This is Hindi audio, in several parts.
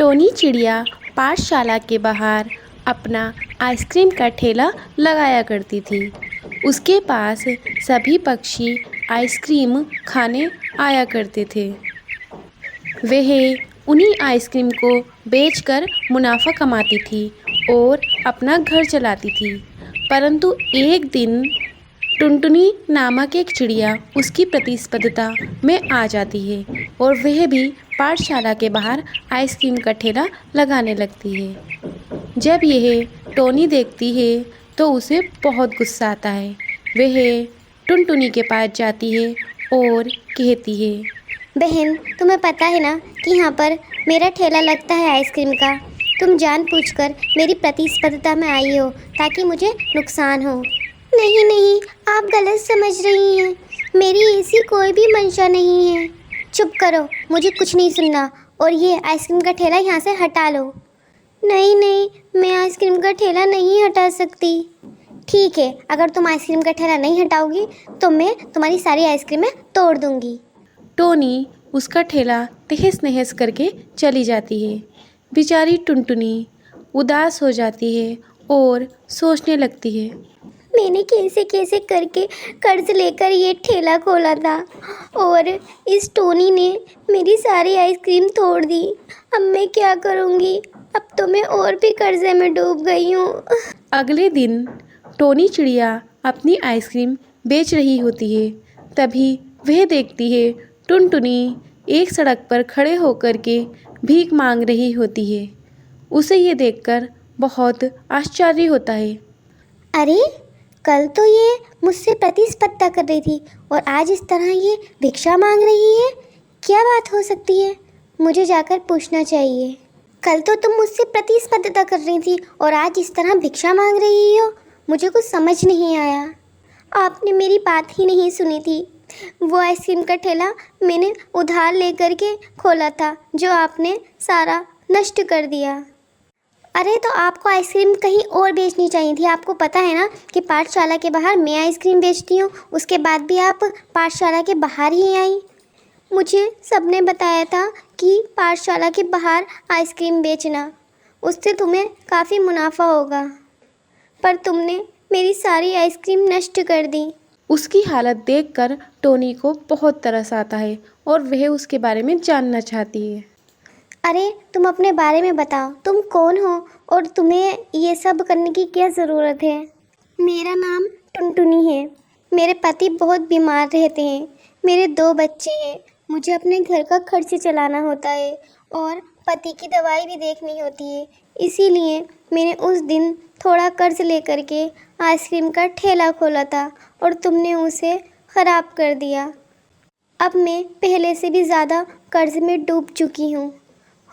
टोनी चिड़िया पाठशाला के बाहर अपना आइसक्रीम का ठेला लगाया करती थी। उसके पास सभी पक्षी आइसक्रीम खाने आया करते थे। वह उन्हीं आइसक्रीम को बेचकर मुनाफा कमाती थी और अपना घर चलाती थी। परंतु एक दिन टुनटुनी नामक एक चिड़िया उसकी प्रतिस्पर्धा में आ जाती है और वह भी पाठशाला के बाहर आइसक्रीम का ठेला लगाने लगती है। जब यह टोनी देखती है तो उसे बहुत गुस्सा आता है। वह टुनटुनी के पास जाती है और कहती है, बहन, तुम्हें पता है ना कि यहाँ पर मेरा ठेला लगता है आइसक्रीम का। तुम जानबूझकर मेरी प्रतिस्पर्धा में आई हो ताकि मुझे नुकसान हो। नहीं नहीं, आप गलत समझ रही हैं। मेरी ऐसी कोई भी मंशा नहीं है। चुप करो, मुझे कुछ नहीं सुनना और ये आइसक्रीम का ठेला यहाँ से हटा लो। नहीं नहीं, मैं आइसक्रीम का ठेला नहीं हटा सकती। ठीक है, अगर तुम आइसक्रीम का ठेला नहीं हटाओगी तो मैं तुम्हारी सारी आइसक्रीमें तोड़ दूँगी। टोनी उसका ठेला तहस नहस करके चली जाती है। बेचारी टुनटुनी उदास हो जाती है और सोचने लगती है, मैंने कैसे कैसे करके कर्ज लेकर ये ठेला खोला था और इस टोनी ने मेरी सारी आइसक्रीम तोड़ दी। अब मैं क्या करूँगी? अब तो मैं और भी कर्जे में डूब गई हूँ। अगले दिन टोनी चिड़िया अपनी आइसक्रीम बेच रही होती है। तभी वह देखती है टुनटुनी एक सड़क पर खड़े होकर के भीख मांग रही होती है। उसे ये देखकर बहुत आश्चर्य होता है। अरे, कल तो ये मुझसे प्रतिस्पर्धा कर रही थी और आज इस तरह ये भिक्षा मांग रही है। क्या बात हो सकती है? मुझे जाकर पूछना चाहिए। कल तो तुम मुझसे प्रतिस्पर्धा कर रही थी और आज इस तरह भिक्षा मांग रही हो। मुझे कुछ समझ नहीं आया। आपने मेरी बात ही नहीं सुनी थी। वो आइसक्रीम का ठेला मैंने उधार लेकर के खोला था जो आपने सारा नष्ट कर दिया। अरे, तो आपको आइसक्रीम कहीं और बेचनी चाहिए थी। आपको पता है ना कि पाठशाला के बाहर मैं आइसक्रीम बेचती हूँ। उसके बाद भी आप पाठशाला के बाहर ही आई। मुझे सबने बताया था कि पाठशाला के बाहर आइसक्रीम बेचना, उससे तुम्हें काफ़ी मुनाफा होगा, पर तुमने मेरी सारी आइसक्रीम नष्ट कर दी। उसकी हालत देखकर टोनी को बहुत तरस आता है और वह उसके बारे में जानना चाहती है। अरे, तुम अपने बारे में बताओ। तुम कौन हो और तुम्हें ये सब करने की क्या ज़रूरत है? मेरा नाम टुनटुनी है। मेरे पति बहुत बीमार रहते हैं। मेरे 2 बच्चे हैं। मुझे अपने घर का खर्च चलाना होता है और पति की दवाई भी देखनी होती है। इसीलिए मैंने उस दिन थोड़ा कर्ज लेकर के आइसक्रीम का ठेला खोला था और तुमने उसे ख़राब कर दिया। अब मैं पहले से भी ज़्यादा कर्ज में डूब चुकी हूँ।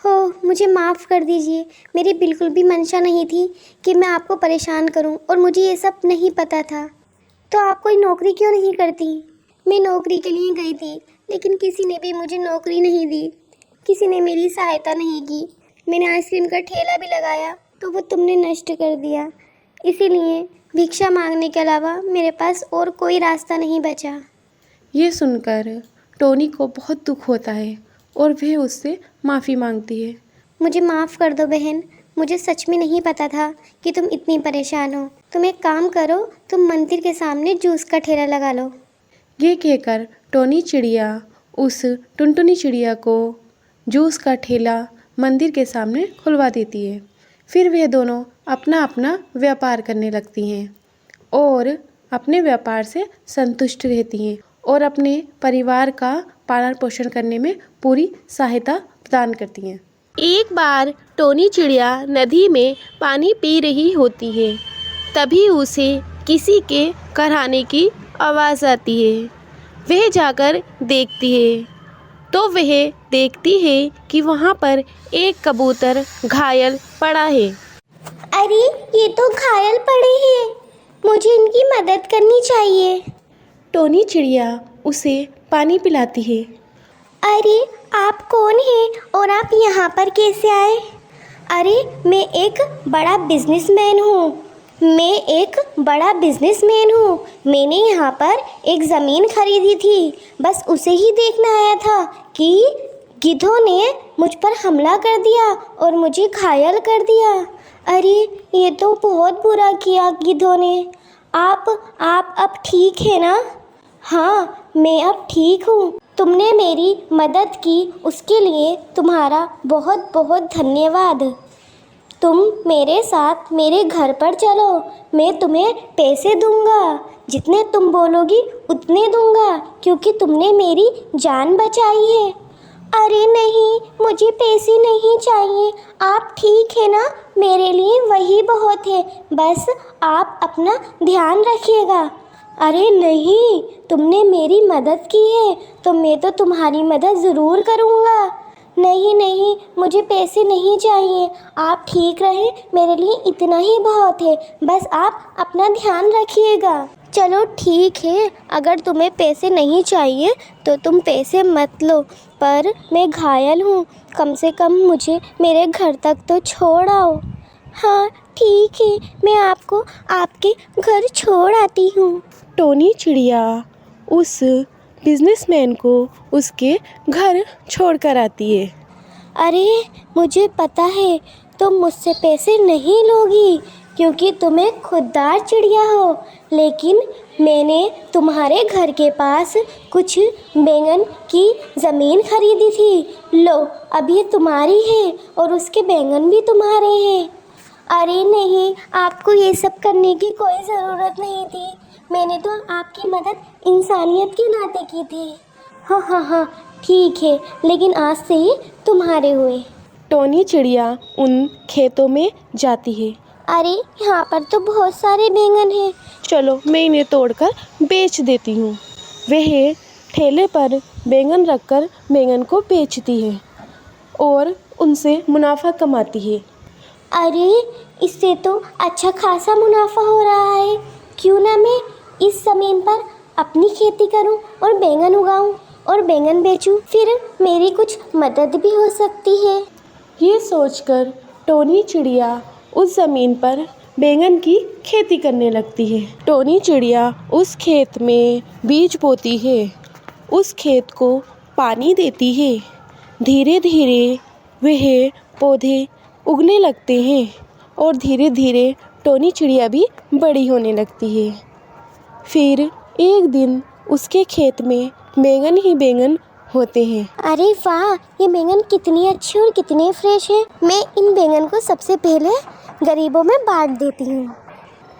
हो, मुझे माफ़ कर दीजिए। मेरी बिल्कुल भी मंशा नहीं थी कि मैं आपको परेशान करूं और मुझे ये सब नहीं पता था। तो आप कोई नौकरी क्यों नहीं करती? मैं नौकरी के लिए गई थी लेकिन किसी ने भी मुझे नौकरी नहीं दी। किसी ने मेरी सहायता नहीं की। मैंने आइसक्रीम का ठेला भी लगाया तो वो तुमने नष्ट कर दिया। इसीलिए भिक्षा मांगने के अलावा मेरे पास और कोई रास्ता नहीं बचा। ये सुनकर टोनी को बहुत दुख होता है और वह उससे माफ़ी मांगती है। मुझे माफ़ कर दो बहन। मुझे सच में नहीं पता था कि तुम इतनी परेशान हो। तुम एक काम करो, तुम मंदिर के सामने जूस का ठेला लगा लो। ये कहकर टोनी चिड़िया उस टुनटुनी चिड़िया को जूस का ठेला मंदिर के सामने खुलवा देती है। फिर वह दोनों अपना अपना व्यापार करने लगती हैं और अपने व्यापार से संतुष्ट रहती हैं और अपने परिवार का पालन पोषण करने में पूरी सहायता प्रदान करती हैं। एक बार टोनी चिड़िया नदी में पानी पी रही होती है। तभी उसे किसी के कराहने की आवाज़ आती है। वह जाकर देखती है तो वह देखती है कि वहाँ पर एक कबूतर घायल पड़ा है। अरे, ये तो घायल पड़े हैं। मुझे इनकी मदद करनी चाहिए। टोनी चिड़िया उसे पानी पिलाती है। अरे, आप कौन हैं और आप यहाँ पर कैसे आए? अरे, मैं एक बड़ा बिजनेसमैन हूँ। मैंने यहाँ पर एक ज़मीन खरीदी थी। बस उसे ही देखना आया था कि गिद्धों ने मुझ पर हमला कर दिया और मुझे घायल कर दिया। अरे ये तो बहुत बुरा किया गिद्धों ने। आप अब ठीक है ना? हाँ, मैं अब ठीक हूँ। तुमने मेरी मदद की, उसके लिए तुम्हारा बहुत बहुत धन्यवाद। तुम मेरे साथ मेरे घर पर चलो, मैं तुम्हें पैसे दूंगा। जितने तुम बोलोगी उतने दूंगा, क्योंकि तुमने मेरी जान बचाई है। अरे नहीं, मुझे पैसे नहीं चाहिए। आप ठीक है ना? मेरे लिए वही बहुत है। बस आप अपना ध्यान रखिएगा। अरे नहीं, तुमने मेरी मदद की है तो मैं तो तुम्हारी मदद ज़रूर करूँगा। नहीं नहीं, मुझे पैसे नहीं चाहिए। आप ठीक रहें, मेरे लिए इतना ही बहुत है। बस आप अपना ध्यान रखिएगा। चलो ठीक है, अगर तुम्हें पैसे नहीं चाहिए तो तुम पैसे मत लो, पर मैं घायल हूँ। कम से कम मुझे मेरे घर तक तो छोड़ आओ। हाँ ठीक है, मैं आपको आपके घर छोड़ आती हूँ। टोनी चिड़िया उस बिजनेसमैन को उसके घर छोड़कर आती है। अरे मुझे पता है तुम मुझसे पैसे नहीं लोगी, क्योंकि तुम एक खुददार चिड़िया हो। लेकिन मैंने तुम्हारे घर के पास कुछ बैंगन की ज़मीन खरीदी थी। लो, अब ये तुम्हारी है और उसके बैंगन भी तुम्हारे हैं। अरे नहीं, आपको ये सब करने की कोई ज़रूरत नहीं थी। मैंने तो आपकी मदद इंसानियत के नाते की थी। हाँ, ठीक है, लेकिन आज से ही तुम्हारे हुए। टोनी चिड़िया उन खेतों में जाती है। अरे यहाँ पर तो बहुत सारे बैंगन हैं। चलो मैं इन्हें तोड़कर बेच देती हूँ। वह ठेले पर बैंगन रखकर बैंगन को बेचती है और उनसे मुनाफा कमाती है। अरे इससे तो अच्छा खासा मुनाफा हो रहा है। क्यों ना मैं इस ज़मीन पर अपनी खेती करूं और बैंगन उगाऊं और बैंगन बेचूं, फिर मेरी कुछ मदद भी हो सकती है। ये सोचकर टोनी चिड़िया उस ज़मीन पर बैंगन की खेती करने लगती है। टोनी चिड़िया उस खेत में बीज बोती है, उस खेत को पानी देती है। धीरे धीरे वह पौधे उगने लगते हैं और धीरे धीरे टोनी चिड़िया भी बड़ी होने लगती है। फिर एक दिन उसके खेत में बैंगन ही बैंगन होते हैं। अरे वाह, ये बैंगन कितनी अच्छी और कितने फ्रेश है। मैं इन बैंगन को सबसे पहले गरीबों में बांट देती हूँ।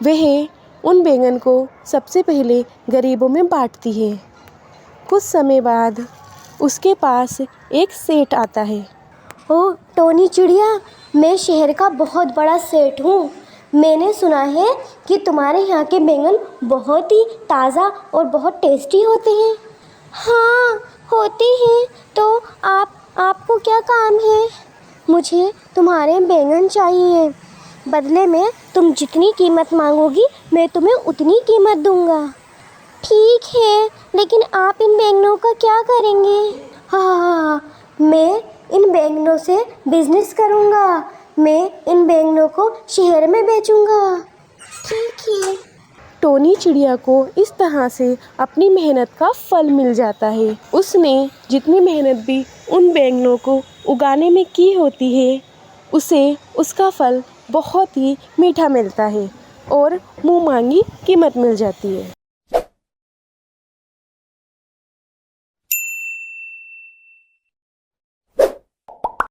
वह उन बैंगन को सबसे पहले गरीबों में बांटती है। कुछ समय बाद उसके पास एक सेठ आता है। ओह टोनी चिड़िया, मैं शहर का बहुत बड़ा सेठ हूँ। मैंने सुना है कि तुम्हारे यहाँ के बैंगन बहुत ही ताज़ा और बहुत टेस्टी होते हैं। हाँ होते हैं, तो आपको क्या काम है? मुझे तुम्हारे बैंगन चाहिए। बदले में तुम जितनी कीमत मांगोगी मैं तुम्हें उतनी कीमत दूंगा। ठीक है, लेकिन आप इन बैंगनों का क्या करेंगे? हाँ, मैं इन बैंगनों से बिजनेस करूँगा। मैं इन बैंगनों को शहर में बेचूँगा। ठीक है। टोनी चिड़िया को इस तरह से अपनी मेहनत का फल मिल जाता है। उसने जितनी मेहनत भी उन बैंगनों को उगाने में की होती है, उसे उसका फल बहुत ही मीठा मिलता है और मुँह मांगी कीमत मिल जाती है।